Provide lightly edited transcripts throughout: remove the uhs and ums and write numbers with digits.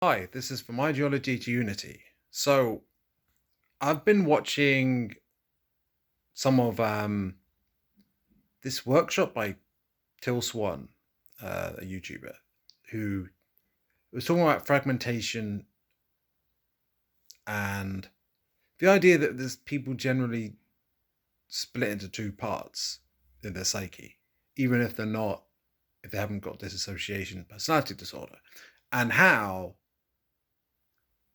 Hi, this is from ideology to unity. So I've been watching some of this workshop by Teal Swan, a YouTuber, who was talking about fragmentation and the idea that there's people generally split into two parts in their psyche, even if they're not, if they haven't got dissociation personality disorder, and how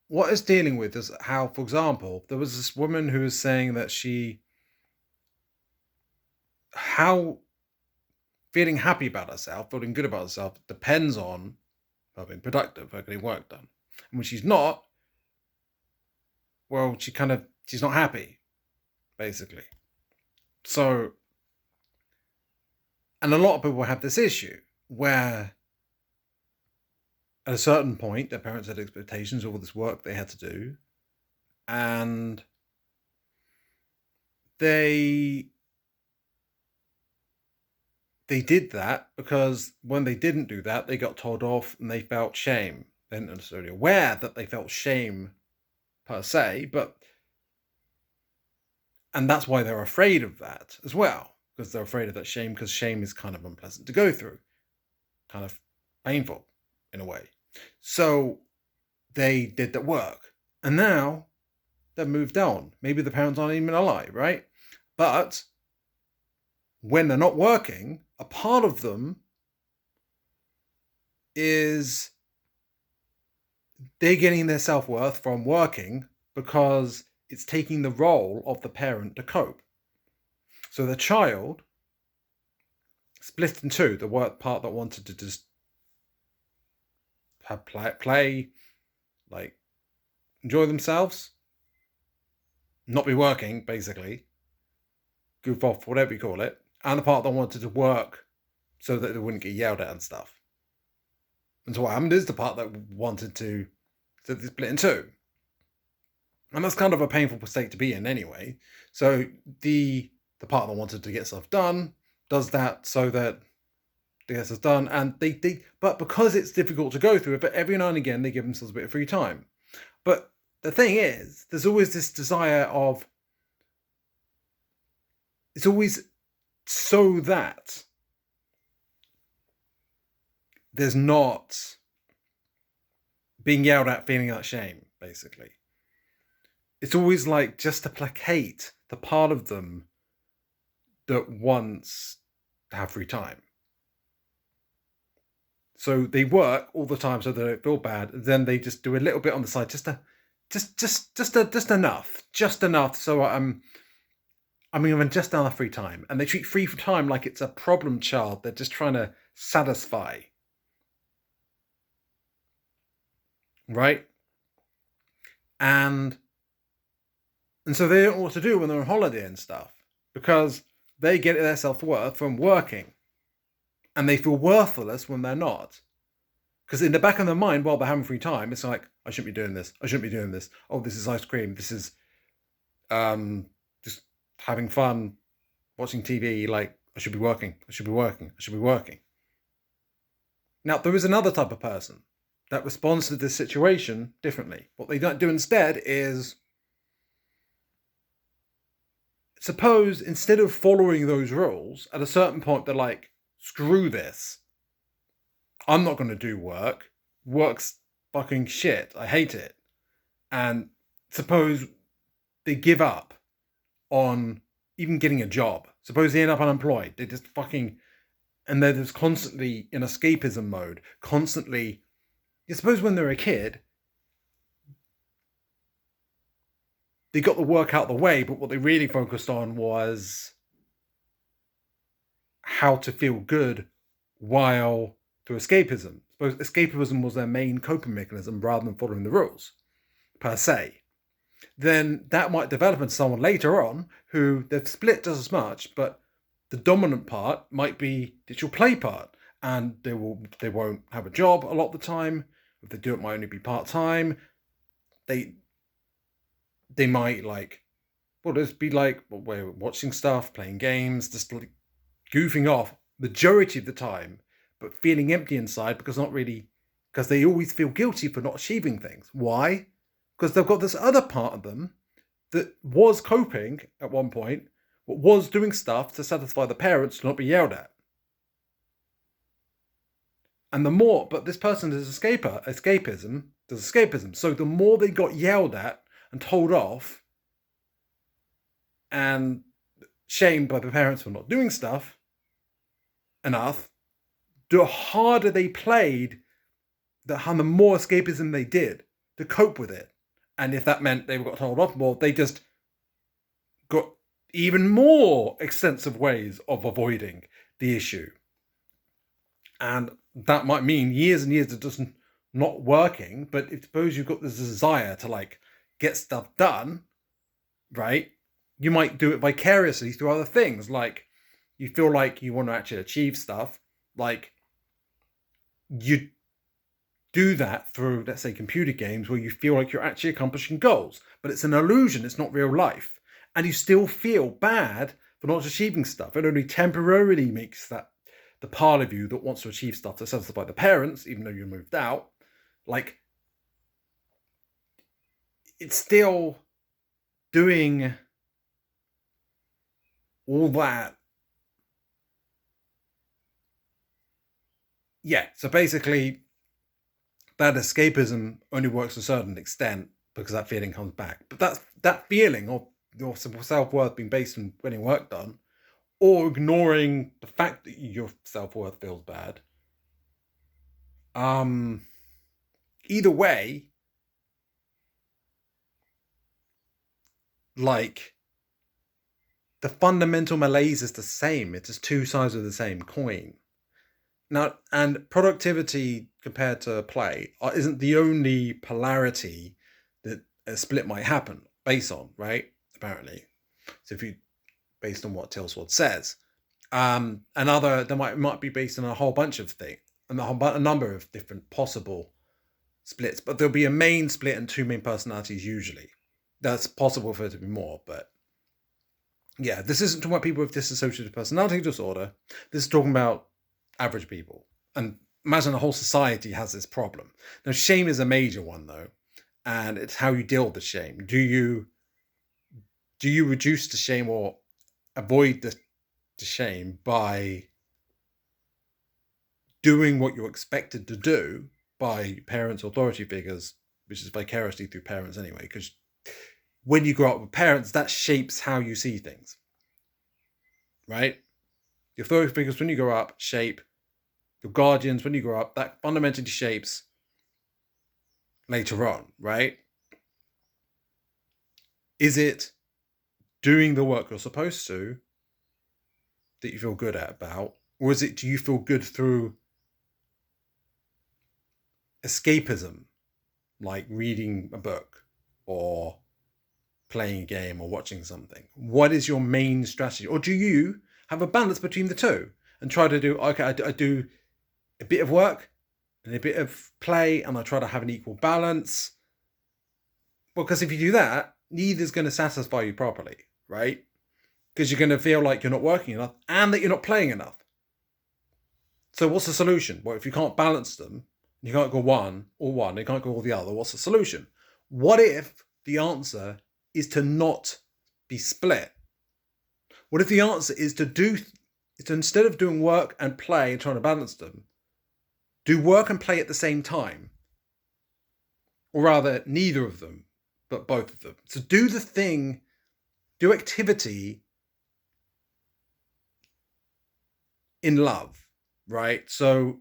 what it's dealing with is how, for example, there was this woman who was saying that how feeling happy about herself, feeling good about herself, depends on her being productive, her getting work done. And when she's not, well, she's not happy, basically. So, and a lot of people have this issue where at a certain point, their parents had expectations of all this work they had to do, and they they did that because when they didn't do that, they got told off and they felt shame. They weren't necessarily aware that they felt shame per se, but and that's why they're afraid of that as well, because they're afraid of that shame, because shame is kind of unpleasant to go through, kind of painful in a way. So they did that work, and now they've moved on. Maybe the parents aren't even alive, right? But when they're not working, a part of them is they're getting their self-worth from working because it's taking the role of the parent to cope. So the child split in two, the work part that wanted to just have play, like enjoy themselves, not be working, basically, goof off, whatever you call it, and the part that wanted to work so that they wouldn't get yelled at and stuff. And so what happened is the part that wanted to, so they split in two. And that's kind of a painful state to be in anyway. So the part that wanted to get stuff done does that so that they get stuff done. And but because it's difficult to go through it, but every now and again they give themselves a bit of free time. But the thing is, there's always this desire of, it's always so that there's not being yelled at, feeling that shame, basically. It's always like just to placate the part of them that wants to have free time. So they work all the time so they don't feel bad. Then they just do a little bit on the side, just enough. So I'm even just enough free time, and they treat free time like it's a problem child. They're just trying to satisfy, right? And so they don't know what to do when they're on holiday and stuff because they get their self-worth from working, and they feel worthless when they're not. Because in the back of their mind, while they're having free time, it's like, I shouldn't be doing this. I shouldn't be doing this. Oh, this is ice cream. This is just having fun, watching TV. Like, I should be working. I should be working. I should be working. Now, there is another type of person that responds to this situation differently. What they don't do instead is, suppose instead of following those rules, at a certain point, they're like, screw this. I'm not going to do work. Work's fucking shit. I hate it. And suppose they give up on even getting a job. Suppose they end up unemployed. They just fucking, and they're just constantly in escapism mode. Constantly, you suppose when they're a kid, they got the work out of the way, but what they really focused on was how to feel good while through escapism. Suppose escapism was their main coping mechanism rather than following the rules, per se. Then that might develop into someone later on who they've split just as much, but the dominant part might be digital play part, and they won't have a job a lot of the time. If they do, it might only be part time. They might like, well, just be like, well, we're watching stuff, playing games, just like goofing off majority of the time, but feeling empty inside because not really because they always feel guilty for not achieving things. Why? Because they've got this other part of them that was coping at one point, but was doing stuff to satisfy the parents to not be yelled at. And the more, but this person is escapism. So the more they got yelled at and told off and shamed by the parents for not doing stuff enough, the harder they played, the more escapism they did to cope with it. And if that meant they got told off more, they just got even more extensive ways of avoiding the issue. And that might mean years and years of just not working. But if suppose you've got this desire to like get stuff done, right? You might do it vicariously through other things. Like you feel like you want to actually achieve stuff. Like you do that through, let's say, computer games where you feel like you're actually accomplishing goals. But it's an illusion. It's not real life. And you still feel bad for not achieving stuff. It only temporarily makes that the part of you that wants to achieve stuff to satisfy the parents, even though you moved out, like it's still doing all that. Yeah, so basically that escapism only works to a certain extent because that feeling comes back. But that feeling of your self-worth being based on getting work done, or ignoring the fact that your self-worth feels bad. Either way, like the fundamental malaise is the same. It's just two sides of the same coin. Now, and productivity compared to play isn't the only polarity that a split might happen based on, right? Apparently. So if you, based on what Teal Swan says, there might be based on a whole bunch of things, and a number of different possible splits, but there'll be a main split and two main personalities usually. That's possible for it to be more, but yeah, this isn't talking about people with dissociative personality disorder. This is talking about average people. And imagine the whole society has this problem. Now, shame is a major one though, and it's how you deal with the shame. Do you reduce the shame or avoid the shame by doing what you're expected to do by parents, authority figures, which is vicariously through parents anyway, because when you grow up with parents, that shapes how you see things, right? The authority figures when you grow up shape your guardians when you grow up. That fundamentally shapes later on, right? Is it doing the work you're supposed to that you feel good about, or is it do you feel good through escapism, like reading a book or playing a game or watching something? What is your main strategy? Or do you have a balance between the two and try to do, okay, I do a bit of work and a bit of play and I try to have an equal balance? Because if you do that, neither's going to satisfy you properly, right? Because you're going to feel like you're not working enough and that you're not playing enough. So what's the solution? Well, if you can't balance them, you can't go one, you can't go all the other, what's the solution? What if the answer is to not be split? What if the answer is to instead of doing work and play and trying to balance them, do work and play at the same time? Or rather, neither of them, but both of them. So do activity in love, right? So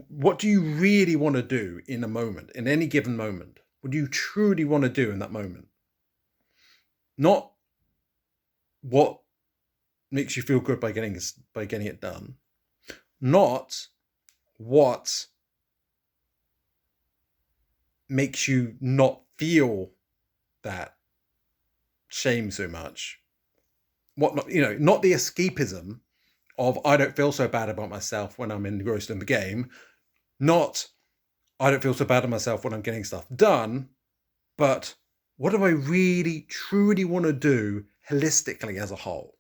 what do you really want to do in a moment, in any given moment? What do you truly want to do in that moment? Not what makes you feel good by getting it done. Not what makes you not feel that shame so much. Not the escapism of I don't feel so bad about myself when I'm engrossed in the game. Not I don't feel so bad about myself when I'm getting stuff done. But what do I really, truly want to do holistically as a whole?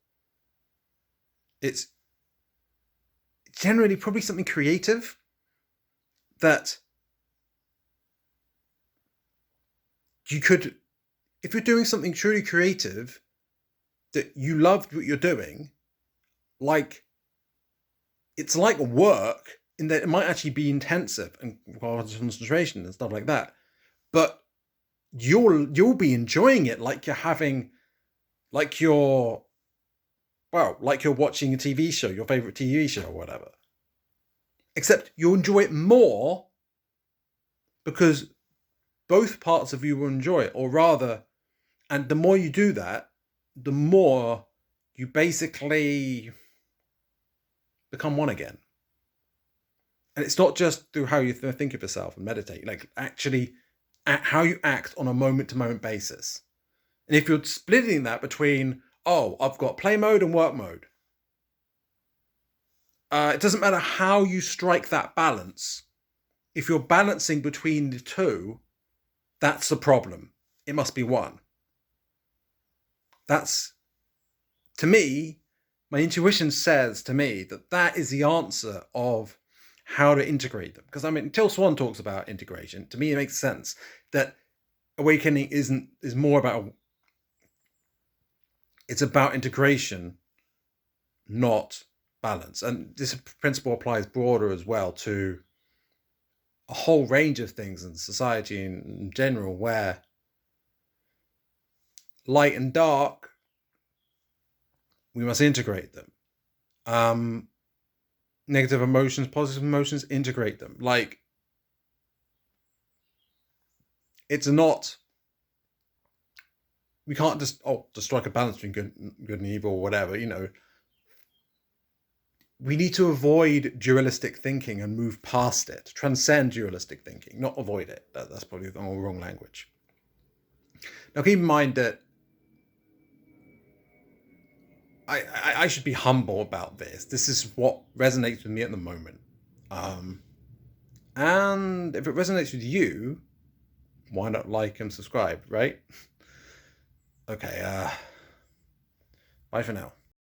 It's generally probably something creative. that you could, if you're doing something truly creative, that you loved what you're doing, like, it's like work in that it might actually be intensive and require concentration and stuff like that, but you'll be enjoying it like you're having, like you're, well, like you're watching a TV show, your favorite TV show or whatever. Except you'll enjoy it more because both parts of you will enjoy it, or rather, and the more you do that, the more you basically become one again. And it's not just through how you think of yourself and meditate, like actually how you act on a moment-to-moment basis. And if you're splitting that between, oh, I've got play mode and work mode, it doesn't matter how you strike that balance. If you're balancing between the two, that's the problem. It must be one. That's, to me, my intuition says to me that that is the answer of how to integrate them. Because I mean, Teal Swan talks about integration. To me, it makes sense that awakening is more about, it's about integration, not balance. And this principle applies broader as well to a whole range of things in society in general, where light and dark, we must integrate them. Negative emotions, positive emotions, integrate them. Like, it's not, we can't just strike a balance between good and evil or whatever, you know. We need to avoid dualistic thinking and move past it, transcend dualistic thinking, not avoid it. That's probably the wrong language. Now keep in mind that I should be humble about this. This is what resonates with me at the moment. And if it resonates with you, why not like and subscribe, right? Okay, bye for now.